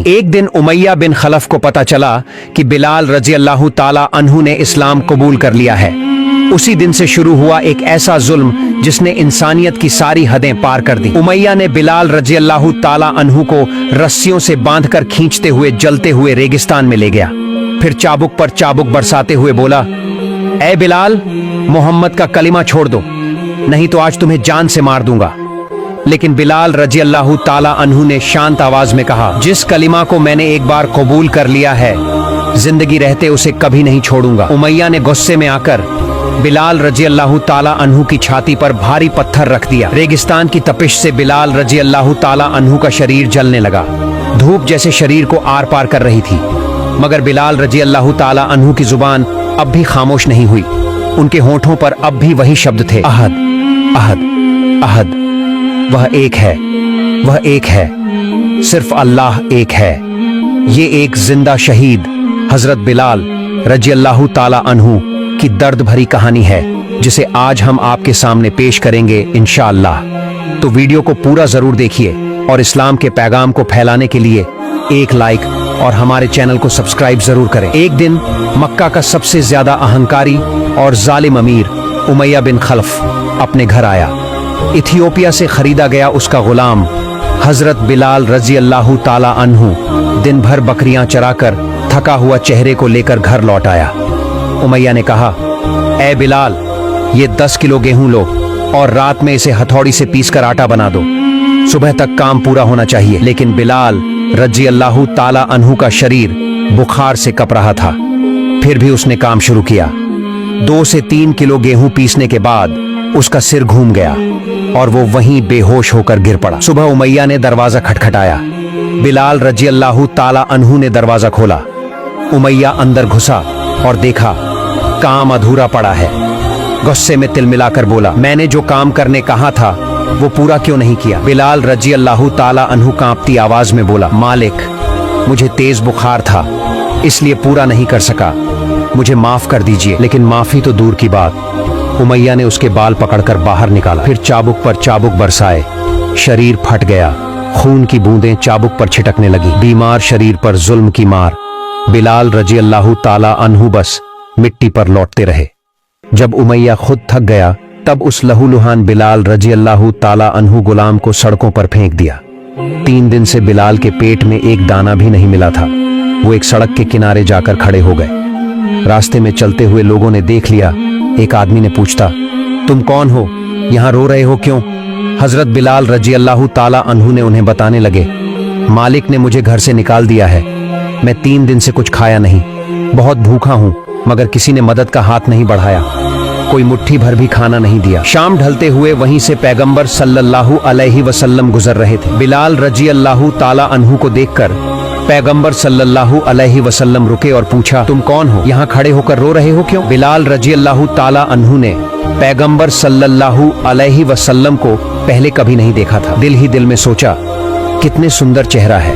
एक दिन उमैया बिन खलफ को पता चला कि बिलाल रजी अल्लाह ताला अन्हु ने इस्लाम कबूल कर लिया है। उसी दिन से शुरू हुआ एक ऐसा जुल्म जिसने इंसानियत की सारी हदें पार कर दी। उमैया ने बिलाल रजी अल्लाह ताला अन्हु को रस्सियों से बांधकर खींचते हुए जलते हुए रेगिस्तान में ले गया। फिर चाबुक पर चाबुक बरसाते हुए बोला, ए बिलाल, मोहम्मद का कलिमा छोड़ दो, नहीं तो आज तुम्हें जान से मार दूंगा। लेकिन बिलाल रजी अल्लाह ताला अन्हु ने शांत आवाज में कहा, जिस कलिमा को मैंने एक बार कबूल कर लिया है, जिंदगी रहते उसे कभी नहीं छोड़ूंगा। उमैया ने गुस्से में आकर बिलाल रजी अल्लाह ताला अन्हु की छाती पर भारी पत्थर रख दिया। रेगिस्तान की तपिश से बिलाल रजी अल्लाह ताला अन्हु का शरीर जलने लगा। धूप जैसे शरीर को आर पार कर रही थी, मगर बिलाल रजी अल्लाह ताला अन्हु की जुबान अब भी खामोश नहीं हुई। उनके होठों पर अब भी वही शब्द थे, अहद अहद अहद। वह एक है, वह एक है, सिर्फ अल्लाह एक है। ये एक जिंदा शहीद हजरत बिलाल रजी अल्लाह ताला अन्हु की दर्द भरी कहानी है, जिसे आज हम आपके सामने पेश करेंगे इंशाअल्लाह। तो वीडियो को पूरा जरूर देखिए और इस्लाम के पैगाम को फैलाने के लिए एक लाइक और हमारे चैनल को सब्सक्राइब जरूर करें। एक दिन मक्का का सबसे ज्यादा अहंकारी और जालिम अमीर उमैया बिन खलफ अपने घर आया। इथियोपिया से खरीदा गया उसका गुलाम हजरत बिलाल रजी अल्लाह ताला अन्हु दिन भर बकरियां चराकर थका हुआ चेहरे को लेकर घर लौट आया। उमैया ने कहा, ए बिलाल, ये 10 किलो गेहूं लो और रात में इसे हथौड़ी से पीसकर आटा बना दो, सुबह तक काम पूरा होना चाहिए। लेकिन बिलाल रजी अल्लाह ताला अन्हु का शरीर बुखार से कप रहा था, फिर भी उसने काम शुरू किया। 2 से 3 किलो गेहूं पीसने के बाद उसका सिर घूम गया और वो वहीं बेहोश होकर गिर पड़ा। सुबह उमैया ने दरवाजा खटखटाया। बिलाल रजी अल्लाह ताला अन्हु ने दरवाजा खोला। उमैया अंदर घुसा और देखा काम अधूरा पड़ा है। गुस्से में तिलमिलाकर बोला, मैंने जो काम करने कहा था वो पूरा क्यों नहीं किया? बिलाल रजी अल्लाह ताला अन्हु कांपती आवाज में बोला, मालिक, मुझे तेज बुखार था इसलिए पूरा नहीं कर सका, मुझे माफ कर दीजिए। लेकिन माफी तो दूर की बात, उमैया ने उसके बाल पकड़कर बाहर निकाला। फिर चाबुक पर चाबुक बरसाए, शरीर फट गया। खून की बूंदें चाबुक पर छिटकने लगी। बीमार शरीर पर जुल्म की मार। बिलाल रजी अल्लाह ताला अन्हु बस मिट्टी पर लौटते रहे। जब उमैया खुद थक गया, तब उस लहूलुहान बिलाल रजी अल्लाह ताला अन्हु गुलाम को सड़कों पर फेंक दिया। 3 दिन से बिलाल के पेट में एक दाना भी नहीं मिला था। वो एक सड़क के किनारे जाकर खड़े हो गए। रास्ते में चलते हुए लोगों ने देख लिया। एक आदमी ने पूछा, तुम कौन हो, यहाँ रो रहे हो क्यों? हजरत बिलाल रजी अल्लाह ताला अन्हु ने उन्हें बताने लगे, मालिक ने मुझे घर से निकाल दिया है, मैं 3 दिन से कुछ खाया नहीं, बहुत भूखा हूँ, मगर किसी ने मदद का हाथ नहीं बढ़ाया, कोई मुट्ठी भर भी खाना नहीं दिया। शाम ढलते हुए वहीं से पैगंबर सल्लल्लाहु अलैहि वसल्लम गुजर रहे थे। बिलाल रजी अल्लाह ताला अन्हु को देखकर पैगंबर सल्लल्लाहु अलैहि वसल्लम रुके और पूछा, तुम कौन हो, यहाँ खड़े होकर रो रहे हो क्यों? बिलाल रजी अल्लाह ताला अन्हु ने पैगंबर सल्लल्लाहु अलैहि वसल्लम को पहले कभी नहीं देखा था। दिल ही दिल में सोचा, कितने सुंदर चेहरा है,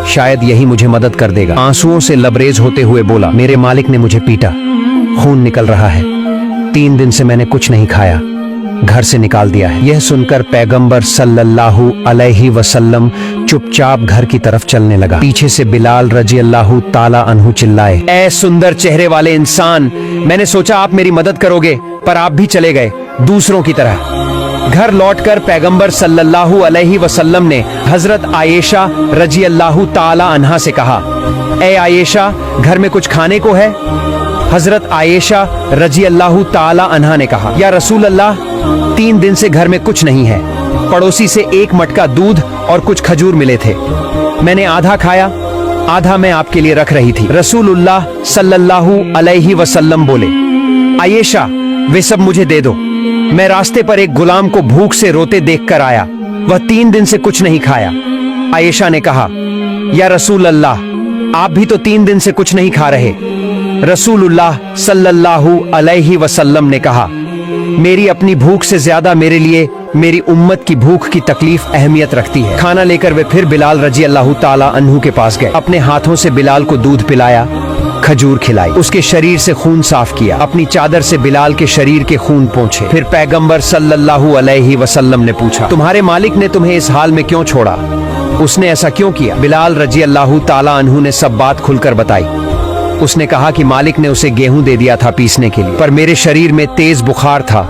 शायद यही मुझे मदद कर देगा। आंसुओं से लबरेज होते हुए बोला, मेरे मालिक ने मुझे पीटा, खून निकल रहा है, 3 दिन से मैंने कुछ नहीं खाया, घर से निकाल दिया है। यह सुनकर पैगंबर सल्लल्लाहु अलैहि वसल्लम चुपचाप घर की तरफ चलने लगा। पीछे से बिलाल रजी अल्लाह ताला अन्हु चिल्लाए, ऐ सुंदर चेहरे वाले इंसान, मैंने सोचा आप मेरी मदद करोगे, पर आप भी चले गए दूसरों की तरह। घर लौटकर पैगंबर सल्लल्लाहु अलैहि वसल्लम ने हजरत आयशा रजी अल्लाह ताला अन्हा से कहा, ए आयशा, घर में कुछ खाने को है? हजरत आयशा रजी अल्लाह ताला अन्हा ने कहा, या रसूल अल्लाह, 3 दिन से घर में कुछ नहीं है, पड़ोसी से एक मटका दूध और कुछ खजूर मिले थे, मैंने आधा खाया, आधा मैं आपके लिए रख रही थी। रसूलुल्लाह सल्लल्लाहु अलैहि वसल्लम बोले, आयशा, वे सब मुझे दे दो, मैं रास्ते पर एक गुलाम को भूख से रोते देखकर आया, वह 3 दिन से कुछ नहीं खाया। आयशा ने कहा, या रसूल अल्लाह, आप भी तो 3 दिन से कुछ नहीं खा रहे। रसूलुल्लाह सल्लल्लाहु अलैहि वसल्लम ने कहा, मेरी अपनी भूख से ज्यादा मेरे लिए मेरी उम्मत की भूख की तकलीफ अहमियत रखती है। खाना लेकर वे फिर बिलाल रजी अल्लाह ताला अन्हु के पास गए। अपने हाथों से बिलाल को दूध पिलाया, खजूर खिलाई, उसके शरीर से खून साफ किया, अपनी चादर से बिलाल के शरीर के खून पोंछे। फिर पैगंबर सल्लल्लाहु अलैहि वसल्लम ने पूछा, तुम्हारे मालिक ने तुम्हें इस हाल में क्यों छोड़ा? उसने ऐसा क्यों किया? बिलाल रजी अल्लाह ताला अन्हु ने सब बात खुलकर बताई। उसने कहा कि मालिक ने उसे गेहूं दे दिया था पीसने के लिए, पर मेरे शरीर में तेज बुखार था,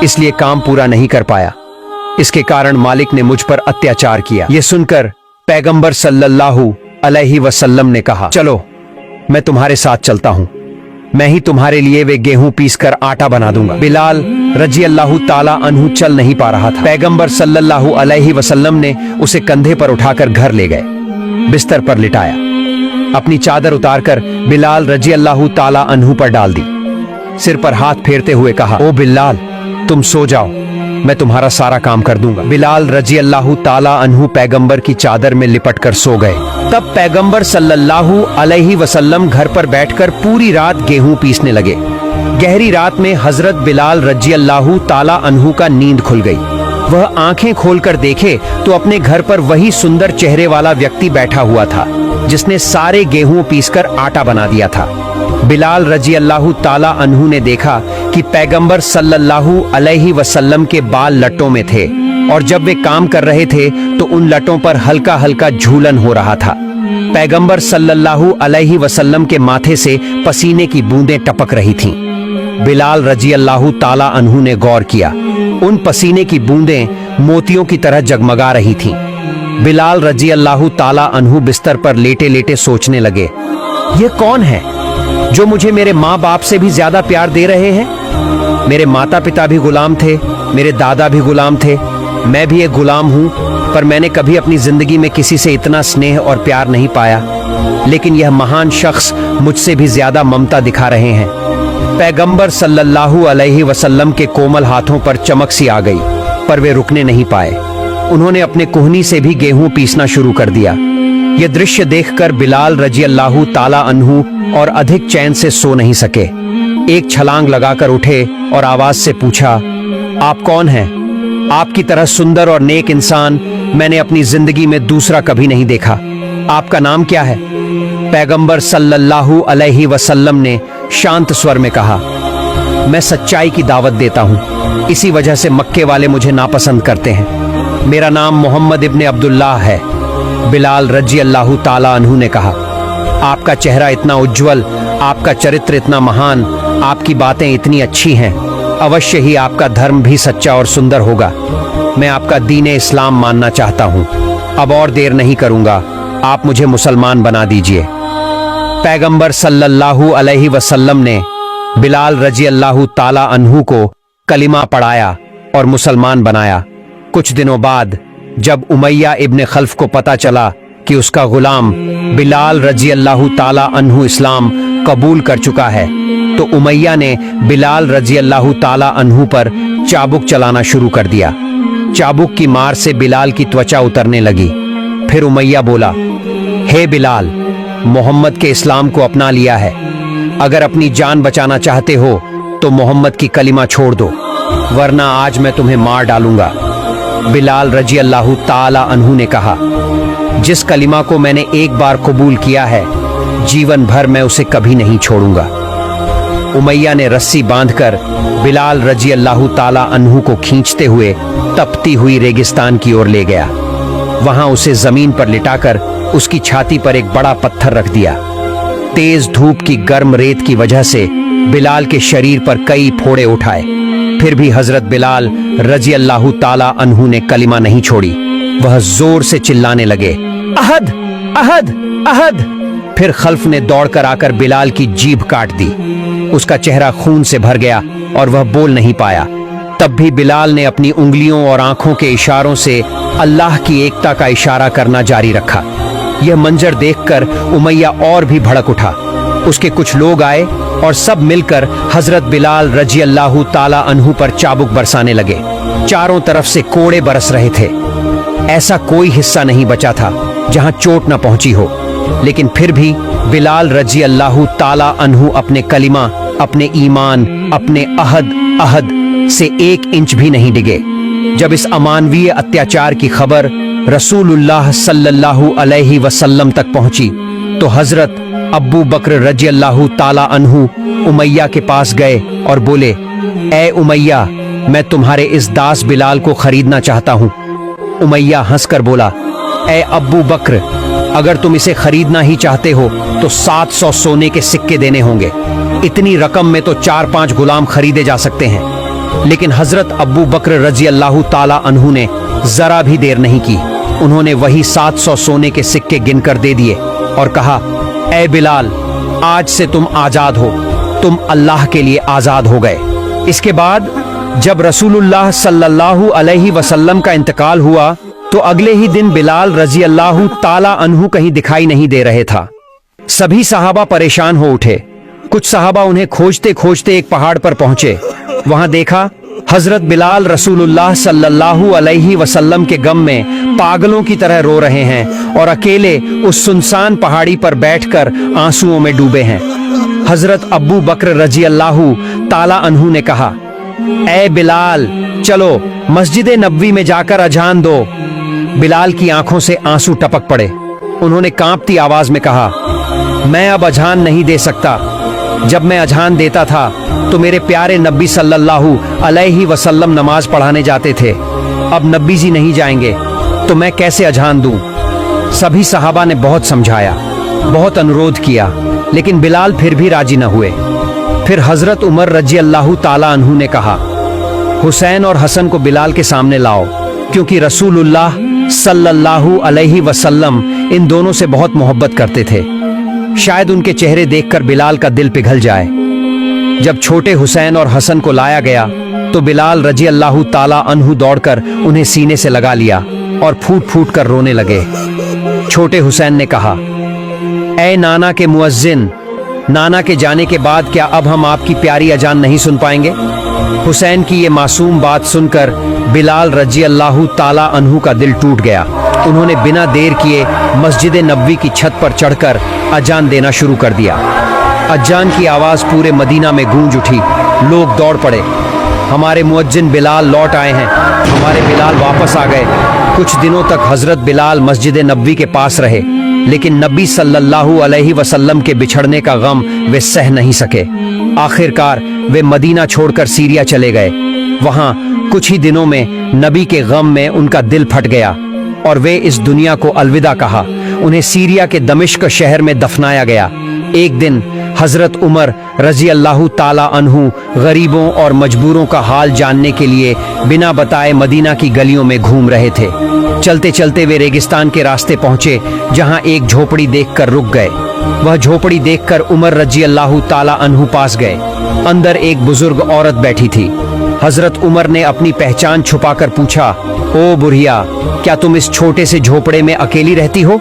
इसलिए काम पूरा नहीं कर पाया। इसके कारण मालिक ने मुझ पर अत्याचार किया। यह सुनकर पैगंबर सल्लल्लाहु अलैहि वसल्लम ने कहा, चलो मैं तुम्हारे साथ चलता हूं, मैं ही तुम्हारे लिए वे गेहूं पीसकर आटा बना दूंगा। बिलाल रजी अल्लाह ताला अन्हु चल नहीं पा रहा था। पैगंबर सल्लल्लाहु अलैहि वसल्लम ने उसे कंधे पर उठाकर घर ले गए, बिस्तर पर लिटाया, अपनी चादर उतारकर बिलाल रजी अल्लाह ताला अन्हु पर डाल दी, सिर पर हाथ फेरते हुए कहा, ओ बिलाल तुम सो जाओ, मैं तुम्हारा सारा काम कर दूंगा। बिलाल रजी अल्लाह ताला अन्हु पैगंबर की चादर में लिपट कर सो गए। तब पैगंबर सल्लल्लाहु अलैहि वसल्लम घर पर बैठकर पूरी रात गेहूं पीसने लगे। गहरी रात में हजरत बिलाल रजी अल्लाह ताला अन्हु का नींद खुल गई। वह आंखें खोलकर देखे तो अपने घर पर वही सुंदर चेहरे वाला व्यक्ति बैठा हुआ था जिसने सारे गेहूं पीसकर आटा बना दिया था। बिलाल रजी अल्लाह ताला अन्हु ने देखा कि पैगंबर सल्लल्लाहु अलैहि वसल्लम के बाल लटों में थे और जब वे काम कर रहे थे तो उन लटों पर हल्का हल्का झूलन हो रहा था। पैगंबर सल्लल्लाहु अलैहि वसल्लम के माथे से पसीने की बूंदें टपक रही थीं। बिलाल रजी अल्लाह ताला अन्हु ने गौर किया, उन पसीने की बूंदें मोतियों की तरह जगमगा रही थीं। बिलाल रजी अल्लाह ताला अन्हु बिस्तर पर लेटे लेटे सोचने लगे, ये कौन है जो मुझे मेरे माँ बाप से भी ज्यादा प्यार दे रहे हैं? मेरे माता पिता भी गुलाम थे, मेरे दादा भी गुलाम थे, मैं भी एक गुलाम हूँ, पर मैंने कभी अपनी जिंदगी में किसी से इतना स्नेह और प्यार नहीं पाया, लेकिन यह महान शख्स मुझसे भी ज्यादा ममता दिखा रहे हैं। पैगंबर सल्लल्लाहु अलैहि वसल्लम के कोमल हाथों पर चमक सी आ गई, पर वे रुकने नहीं पाए। उन्होंने अपने कुहनी से भी गेहूं पीसना शुरू कर दिया। यह दृश्य देखकर बिलाल रजी अल्लाह ताला अन्हु और अधिक चैन से सो नहीं सके। एक छलांग लगाकर उठे और आवाज से पूछा, आप कौन हैं? आपकी तरह सुंदर और नेक इंसान मैंने अपनी जिंदगी में दूसरा कभी नहीं देखा। आपका नाम क्या है? पैगंबर सल्लल्लाहु अलैहि वसल्लम ने शांत स्वर में कहा, मैं सच्चाई की दावत देता हूँ, इसी वजह से मक्के वाले मुझे नापसंद करते हैं। मेरा नाम मोहम्मद इब्ने अब्दुल्लाह है। बिलाल रजी अल्लाह ताला अन्हु ने कहा, आपका चेहरा इतना उज्जवल, आपका चरित्र इतना महान, आपकी बातें इतनी अच्छी हैं, अवश्य ही आपका धर्म भी सच्चा और सुंदर होगा। मैं आपका दीन इस्लाम मानना चाहता हूँ। अब और देर नहीं करूँगा, आप मुझे मुसलमान बना दीजिए। पैगंबर सल्लल्लाहु अलैहि वसल्लम ने बिलाल रजी अल्लाह ताला अन्हु को कलिमा पढ़ाया और मुसलमान बनाया। कुछ दिनों बाद जब उमैया इब्ने खल्फ को पता चला कि उसका गुलाम बिलाल रजी अल्लाह ताला अन्हु इस्लाम कबूल कर चुका है, तो उमैया ने बिलाल रजी अल्लाह ताला अन्हु पर चाबुक चलाना शुरू कर दिया। चाबुक की मार से बिलाल की त्वचा उतरने लगी। फिर उमैया बोला, हे बिलाल, मोहम्मद के इस्लाम को अपना लिया है, अगर अपनी जान बचाना चाहते हो तो मोहम्मद की कलिमा छोड़ दो, वरना आज मैं तुम्हें मार डालूंगा। बिलाल रजी अल्लाह ताला अन्हु ने कहा, जिस कलिमा को मैंने एक बार कबूल किया है, जीवन भर मैं उसे कभी नहीं छोड़ूंगा। उमैया ने रस्सी बांधकर बिलाल रजी अल्लाह ताला अन्हु को खींचते हुए तपती हुई रेगिस्तान की ओर ले गया। वहां उसे जमीन पर लिटाकर उसकी छाती पर एक बड़ा पत्थर रख दिया। तेज धूप की गर्म रेत की वजह से बिलाल के शरीर पर कई फोड़े उठाए, फिर भी हजरत बिलाल रजी अल्लाह ताला अन्हु ने कलिमा नहीं छोड़ी। वह जोर से चिल्लाने लगे, अहद अहद अहद। फिर खल्फ ने दौड़कर आकर बिलाल की जीभ काट दी। उसका चेहरा खून से भर गया और वह बोल नहीं पाया। तब भी बिलाल ने अपनी उंगलियों और आंखों के इशारों से अल्लाह की एकता का इशारा करना जारी रखा। यह मंजर देखकर उमैया और भी भड़क उठा। उसके कुछ लोग आए और सब मिलकर हजरत बिलाल रजी अल्लाह ताला अन्हु पर चाबुक बरसाने लगे। चारों तरफ से कोड़े बरस रहे थे। ऐसा कोई हिस्सा नहीं बचा था जहां चोट न पहुंची हो, लेकिन फिर भी बिलाल रजी अल्लाह ताला अन्हु अपने कलिमा, अपने ईमान, अपने अहद अहद से 1 इंच भी नहीं डिगे। जब इस अमानवीय अत्याचार की खबर रसूलुल्लाह सल्लल्लाहु अलैहि वसल्लम तक पहुंची तो हजरत अब्बू बकर रजी अल्लाह ताला अन्हु उमैया के पास गए और बोले, ए उमैया, मैं तुम्हारे इस दास बिलाल को खरीदना चाहता हूँ। उमैया हंसकर बोला, ए अब्बू बकर, अगर तुम इसे खरीदना ही चाहते हो तो 700 सोने के सिक्के देने होंगे। इतनी रकम में तो 4-5 गुलाम खरीदे जा सकते हैं। लेकिन हजरत अब्बू बकर रजी अल्लाह ताला अन्हु ने जरा भी देर नहीं की। उन्होंने वही 700 सोने के सिक्के गिनकर दे दिए और कहा, ए बिलाल, आज से तुम आजाद हो, तुम अल्लाह के लिए आजाद हो गए। इसके बाद जब रसूलुल्लाह सल्लल्लाहु अलैहि वसल्लम का इंतकाल हुआ तो अगले ही दिन बिलाल रजी अल्लाह ताला अन्हु कहीं दिखाई नहीं दे रहे था। सभी सहाबा परेशान हो उठे। कुछ सहाबा उन्हें खोजते खोजते एक पहाड़ पर पहुंचे। वहां देखा हजरत बिलाल रसूलुल्लाह सल्लल्लाहु अलैहि वसल्लम के गम में पागलों की तरह रो रहे हैं और अकेले उस सुनसान पहाड़ी पर बैठकर आंसुओं में डूबे हैं। हजरत अब्बू बकर रजी अल्लाह ताला अन्हु ने कहा, ए बिलाल, चलो मस्जिद नबवी में जाकर अजान दो। बिलाल की आंखों से आंसू टपक पड़े। उन्होंने कांपती आवाज में कहा, मैं अब अजान नहीं दे सकता। जब मैं अजान देता था तो मेरे प्यारे नबी सल्लल्लाहु अलैहि वसल्लम नमाज पढ़ाने जाते थे। अब नबी जी नहीं जाएंगे तो मैं कैसे अजान दूं? सभी सहाबा ने बहुत समझाया, बहुत अनुरोध किया, लेकिन बिलाल फिर भी राजी न हुए। फिर हजरत उमर रजी अल्लाह ताला अन्हु ने कहा, हुसैन और हसन को बिलाल के सामने लाओ, क्योंकि रसूलुल्लाह सल्लल्लाहु अलैहि वसल्लम इन दोनों से बहुत मोहब्बत करते थे। शायद उनके चेहरे देखकर बिलाल का दिल पिघल जाए। जब छोटे हुसैन और हसन को लाया गया तो बिलाल रजी अल्लाह ताला अन्हु दौड़कर उन्हें सीने से लगा लिया और फूट फूट कर रोने लगे। छोटे हुसैन ने कहा, ए नाना के मुअज्जिन, नाना के जाने के बाद क्या अब हम आपकी प्यारी अजान नहीं सुन पाएंगे? हुसैन की ये मासूम बात सुनकर बिलाल रजी अल्लाह ताला अन्हु का दिल टूट गया। उन्होंने बिना देर किए मस्जिद नबवी की छत पर चढ़कर अजान देना शुरू कर दिया। अजान की आवाज पूरे मदीना में गूंज उठी। लोग दौड़ पड़े, हमारे मुअज्जिन बिलाल लौट आए हैं, हमारे बिलाल वापस आ गए। कुछ दिनों तक हजरत बिलाल मस्जिद नबवी के पास रहे, लेकिन नबी सल्लल्लाहु अलैहि वसल्लम के बिछड़ने का गम वे सह नहीं सके। आखिरकार वे मदीना छोड़कर सीरिया चले गए। वहां कुछ ही दिनों में नबी के गम में उनका दिल फट गया और वे इस दुनिया को अलविदा कहा। उन्हें सीरिया के दमिश्क शहर में दफनाया गया। एक दिन हजरत उमर रजी अल्लाह ताला अन्हु गरीबों और मजबूरों का हाल जानने के लिए बिना बताए मदीना की गलियों में घूम रहे थे। चलते चलते वे रेगिस्तान के रास्ते पहुंचे, जहां एक झोपड़ी देखकर रुक गए। वह झोपड़ी देखकर उमर रजी अल्लाह ताला अन्हु पास गए। अंदर एक बुजुर्ग औरत बैठी थी। हजरत उमर ने अपनी पहचान छुपाकर पूछा, ओ बुढ़िया, क्या तुम इस छोटे से झोपड़े में अकेली रहती हो?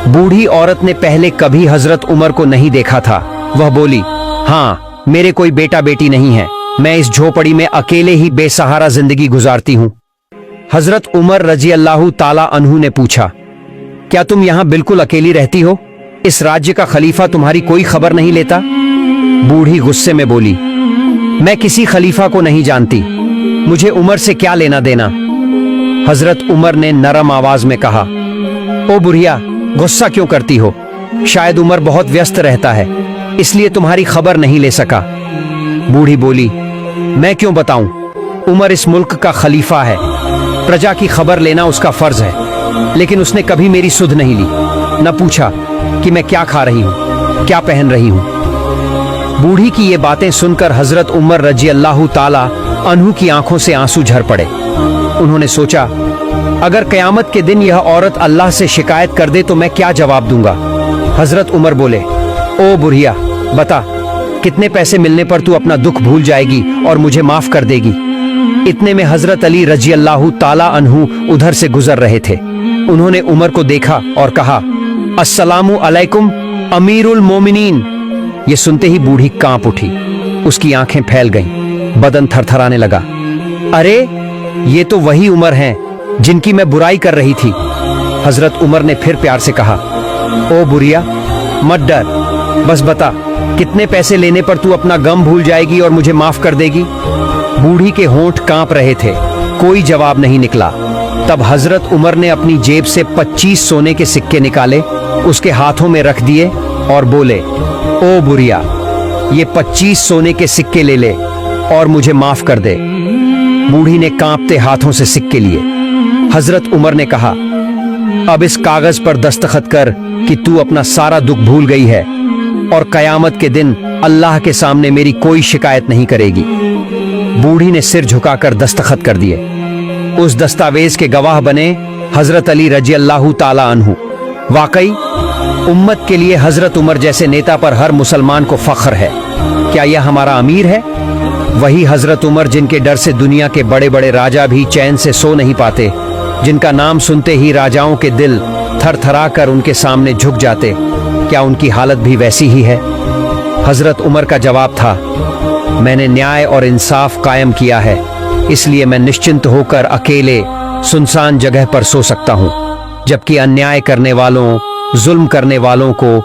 बूढ़ी औरत ने पहले कभी हजरत उमर को नहीं देखा था। वह बोली, हाँ, मेरे कोई बेटा बेटी नहीं है, मैं इस झोपड़ी में अकेले ही बेसहारा जिंदगी गुजारती हूँ। हजरत उमर रजी अल्लाह ताला अन्हु ने पूछा, क्या तुम यहाँ बिल्कुल अकेली रहती हो? इस राज्य का खलीफा तुम्हारी कोई खबर नहीं लेता? बूढ़ी गुस्से में बोली, मैं किसी खलीफा को नहीं जानती, मुझे उमर से क्या लेना देना? हजरत उमर ने नरम आवाज में कहा, ओ बुढ़िया, गुस्सा क्यों करती हो? शायद उमर बहुत व्यस्त रहता है, इसलिए तुम्हारी खबर नहीं ले सका। बूढ़ी बोली, मैं क्यों बताऊं? उमर इस मुल्क का खलीफा है, प्रजा की खबर लेना उसका फर्ज है, लेकिन उसने कभी मेरी सुध नहीं ली, न पूछा कि मैं क्या खा रही हूं, क्या पहन रही हूं। बूढ़ी की ये बातें सुनकर हजरत उमर रजी अल्लाह ताला अन्हु की आंखों से आंसू झर पड़े। उन्होंने सोचा, अगर कयामत के दिन यह औरत अल्लाह से शिकायत कर दे तो मैं क्या जवाब दूंगा? हजरत उमर बोले, ओ बुढ़िया, बता, कितने पैसे मिलने पर तू अपना दुख भूल जाएगी और मुझे माफ कर देगी? इतने में हजरत अली रजी अल्लाह ताला अन्हु उधर से गुजर रहे थे। उन्होंने उमर को देखा और कहा, अस्सलामु अलैकुम अमीरुल मोमिनीन। ये सुनते ही बूढ़ी कांप उठी, उसकी आंखें फैल गईं, बदन थरथराने लगा। अरे, ये तो वही उमर हैं जिनकी मैं बुराई कर रही थी। हजरत उमर ने फिर प्यार से कहा, ओ बुढ़िया, मत डर, बस बता, कितने पैसे लेने पर तू अपना गम भूल जाएगी और मुझे माफ कर देगी? बूढ़ी के होंठ कांप रहे थे, कोई जवाब नहीं निकला। तब हजरत उमर ने अपनी जेब से 25 सोने के सिक्के निकाले, उसके हाथों में रख दिए और बोले, ओ बुढ़िया, ये 25 सोने के सिक्के ले ले और मुझे माफ कर दे। बूढ़ी ने कांपते हाथों से सिक्के लिए। हजरत उमर ने कहा, अब इस कागज पर दस्तखत कर कि तू अपना सारा दुख भूल गई है और कयामत के दिन अल्लाह के सामने मेरी कोई शिकायत नहीं करेगी। बूढ़ी ने सिर झुकाकर दस्तखत कर दिए। उस दस्तावेज के गवाह बने हजरत अली रजी अल्लाह ताला अन्हु। वाकई उम्मत के लिए हजरत उमर जैसे नेता पर हर मुसलमान को फख्र है। क्या यह हमारा अमीर है? वही हजरत उमर जिनके डर से दुनिया के बड़े बड़े राजा भी चैन से सो नहीं पाते, जिनका नाम सुनते ही राजाओं के दिल थर थरा कर उनके सामने झुक जाते। क्या उनकी हालत भी वैसी ही है? हजरत उमर का जवाब था, मैंने न्याय और इंसाफ कायम किया है, इसलिए मैं निश्चिंत होकर अकेले सुनसान जगह पर सो सकता हूँ, जबकि अन्याय करने वालों, जुल्म करने वालों को